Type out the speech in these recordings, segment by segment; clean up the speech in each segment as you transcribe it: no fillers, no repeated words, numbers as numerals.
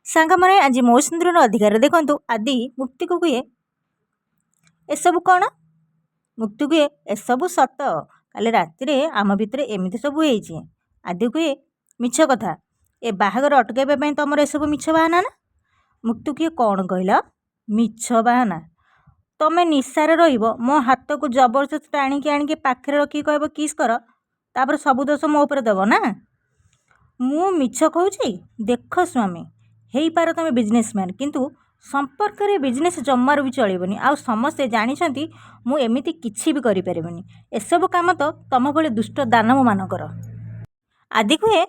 ସାଙ୍ଗମାନେ ଆଜି ମୌସୁନ୍ଦରୀର ଅଧିକାର ଦେଖନ୍ତୁ। ଆଦି ମୁକ୍ତିକୁ କୁହେ ଏସବୁ କ'ଣ? ମୁକ୍ତି କୁହେ ଏସବୁ ସତ, କାଲି ରାତିରେ ଆମ ଭିତରେ ଏମିତି ସବୁ ହେଇଛି। ଆଦି କୁହେ ମିଛ କଥା, ଏ ବାହାଘର ଅଟକାଇବା ପାଇଁ ତମର ଏସବୁ ମିଛ ବାହାନା ନା? ମୁକ୍ତି କୁହେ କ'ଣ କହିଲ? ମିଛ ବାହାନା? ତମେ ନିଶାରେ ରହିବ, ମୋ ହାତକୁ ଜବରଦସ୍ତ ଆଣିକି ପାଖରେ ରଖିକି କହିବ କିସ୍ କର, ତାପରେ ସବୁ ଦୋଷ ମୋ ଉପରେ ଦେବ ନା? ମୁଁ ମିଛ କହୁଛି? ଦେଖ ସ୍ୱାମୀ, ହେଇପାର ତମେ ବିଜନେସମ୍ୟାନ୍, କିନ୍ତୁ ସମ୍ପର୍କରେ ବିଜନେସ୍ ଜମାରୁ ବି ଚଳିବନି। ଆଉ ସମସ୍ତେ ଜାଣିଛନ୍ତି ମୁଁ ଏମିତି କିଛି ବି କରିପାରିବିନି। ଏସବୁ କାମ ତ ତମ ଭଳି ଦୁଷ୍ଟ ଦାନବମାନଙ୍କର। ଆଦି କୁହେ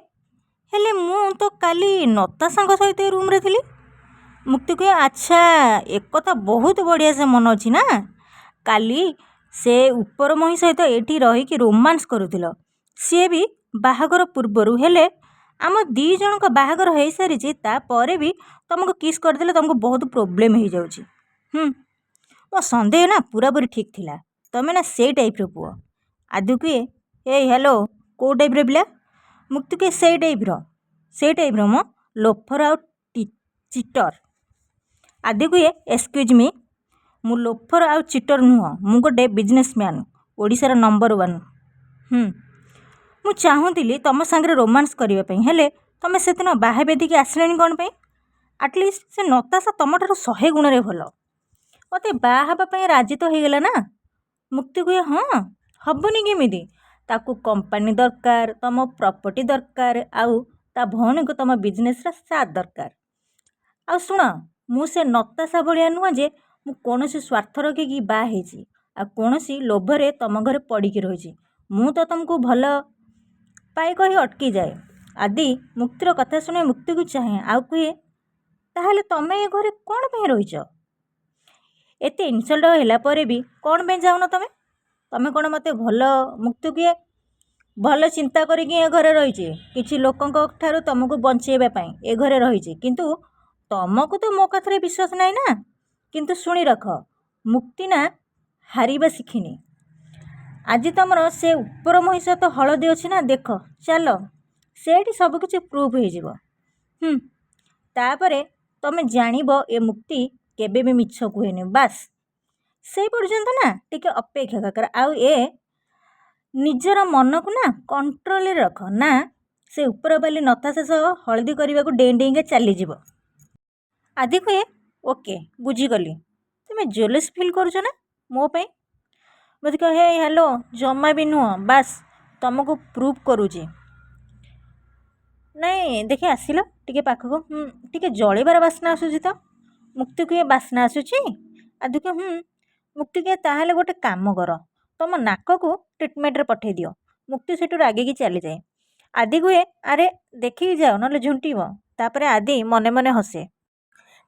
ହେଲେ ମୁଁ ତ କାଲି ନତାଶାଙ୍କ ସହିତ ଏ ରୁମ୍ରେ ଥିଲି। ମୁକ୍ତି କୁହେ ଆଚ୍ଛା, ଏକଥା ବହୁତ ବଢ଼ିଆ ସେ ମନେ ଅଛି ନା? କାଲି ସେ ଉପର ମହି ସହିତ ଏଠି ରହିକି ରୋମାନ୍ସ କରୁଥିଲ, ସିଏ ବି ବାହାଘର ପୂର୍ବରୁ। ହେଲେ ଆମ 2 ଜଣଙ୍କ ବାହାଘର ହେଇସାରିଛି, ତାପରେ ବି ତୁମକୁ କିସ୍ କରିଦେଲେ ତୁମକୁ ବହୁତ ପ୍ରୋବ୍ଲେମ୍ ହେଇଯାଉଛି। ମୋ ସନ୍ଦେହ ନା ପୁରାପୁରି ଠିକ୍ ଥିଲା, ତୁମେ ନା ସେଇ ଟାଇପ୍ର ପୁଅ। ଆଦି କୁହେ ଏଇ ହ୍ୟାଲୋ, କେଉଁ ଟାଇପ୍ର ପିଲା? ମୁକ୍ତି କୁହେ ସେଇ ଟାଇପ୍ର ମୋ ଲୋଫର ଆଉ ଚିଟର। ଆଦି କୁହେ ଏକ୍ସକ୍ୟୁଜ୍ ମି, ମୁଁ ଲୋଫର ଆଉ ଚିଟର ନୁହଁ, ମୁଁ ଗୋଟେ ବିଜନେସମ୍ୟାନ୍, ଓଡ଼ିଶାର ନମ୍ବର 1। ମୁଁ ଚାହୁଁଥିଲି ତମ ସାଙ୍ଗରେ ରୋମାନ୍ସ କରିବା ପାଇଁ, ହେଲେ ତମେ ସେଦିନ ବାହା ବେଦିକି ଆସିଲାଣି କ'ଣ ପାଇଁ? ଆଟଲିଷ୍ଟ ସେ ନତାଶା ତମଠାରୁ 100 ଗୁଣରେ ଭଲ। ମୋତେ ବାହା ହେବା ପାଇଁ ରାଜି ତ ହେଇଗଲା ନା? ମୁକ୍ତି କୁହେ ହଁ, ହେବନି କେମିତି? ତାକୁ କମ୍ପାନୀ ଦରକାର, ତମ ପ୍ରପର୍ଟି ଦରକାର, ଆଉ ତା ଭଉଣୀକୁ ତମ ବିଜନେସ୍ର ସାଥ୍ ଦରକାର। ଆଉ ଶୁଣ, ମୁଁ ସେ ନତାଶା ଭଳିଆ ନୁହଁ ଯେ ମୁଁ କୌଣସି ସ୍ୱାର୍ଥ ରଖିକି ବାହା ହେଇଛି, ଆଉ କୌଣସି ଲୋଭରେ ତମ ଘରେ ପଡ଼ିକି ରହିଛି। ମୁଁ ତ ତମକୁ ଭଲ ପାଇ କହି ଅଟକିଯାଏ। ଆଦି ମୁକ୍ତିର କଥା ଶୁଣି ମୁକ୍ତିକୁ ଚାହେଁ, ଆଉ କୁହେ ତାହେଲେ ତମେ ଏ ଘରେ କ'ଣ ପାଇଁ ରହିଛ? ଏତେ ଇନସଲ୍ଟ ହେଲା ପରେ ବି କ'ଣ ପାଇଁ ଯାଉନ ତମେ? ତମେ କ'ଣ ମୋତେ ଭଲ? ମୁକ୍ତି କୁହେ ଭଲ ଚିନ୍ତା କରିକି ଏ ଘରେ ରହିଛି, କିଛି ଲୋକଙ୍କ ଠାରୁ ତମକୁ ବଞ୍ଚେଇବା ପାଇଁ ଏ ଘରେ ରହିଛି, କିନ୍ତୁ ତମକୁ ତ ମୋ କଥାରେ ବିଶ୍ୱାସ ନାହିଁ ନା? କିନ୍ତୁ ଶୁଣି ରଖ, ମୁକ୍ତି ନା ହାରିବା ଶିଖିନି। ଆଜି ତମର ସେ ଉପର ମହି ସହିତ ହଳଦୀ ଅଛି ନା, ଦେଖ ଚାଲ, ସେଇଠି ସବୁକିଛି ପ୍ରୁଭ୍ ହେଇଯିବ। ତାପରେ ତମେ ଜାଣିବ ଏ ମୁକ୍ତି କେବେ ବି ମିଛ କୁହେନି। ବାସ୍ ସେଇ ପର୍ଯ୍ୟନ୍ତ ନା ଟିକେ ଅପେକ୍ଷା କର, ଆଉ ଏ ନିଜର ମନକୁ ନା କଣ୍ଟ୍ରୋଲରେ ରଖ, ନା ସେ ଉପରବାଲି ନତାଶା ସହ ହଳଦୀ କରିବାକୁ ଡେଇଁକା ଚାଲିଯିବ। ଆଦି କୁହେ ଓକେ, ବୁଝିଗଲି, ତୁମେ ଜେଲସ୍ ଫିଲ୍ କରୁଛ ନା ମୋ ପାଇଁ? ମୋତେ କହ ହେ ହ୍ୟାଲୋ, ଜମା ବି ନୁହଁ, ବାସ୍ ତମକୁ ପ୍ରୁଭ୍ କରୁଛି। ନାଇଁ ଦେଖି ଆସିଲ ଟିକେ ପାଖକୁ, ଟିକେ ଜଳିବାର ବାସ୍ନା ଆସୁଛି ତ? ମୁକ୍ତି କୁହେ ବାସ୍ନା ଆସୁଛି? ଆଦି କୁହେ ମୁକ୍ତି କୁହେ ତାହେଲେ ଗୋଟେ କାମ କର, ତମ ନାକକୁ ଟ୍ରିଟମେଣ୍ଟରେ ପଠାଇ ଦିଅ। ମୁକ୍ତି ସେଠୁ ରାଗିକି ଚାଲିଯାଏ। ଆଦି କୁହେ ଆରେ ଦେଖିକି ଯାଅ, ନହେଲେ ଝୁଣ୍ଟିବ। ତାପରେ ଆଦି ମନେ ମନେ ହସେ।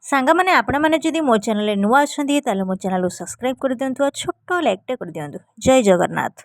ସାଙ୍ଗମାନେ, ଆପଣମାନେ ଯଦି ମୋ ଚ୍ୟାନେଲରେ ନୂଆ ଅଛନ୍ତି ତାହେଲେ ମୋ ଚ୍ୟାନେଲକୁ ସବସ୍କ୍ରାଇବ୍ କରିଦିଅନ୍ତୁ, ଆଉ ଛୋଟ ଲାଇକ୍ଟେ କରିଦିଅନ୍ତୁ। ଜୟ ଜଗନ୍ନାଥ।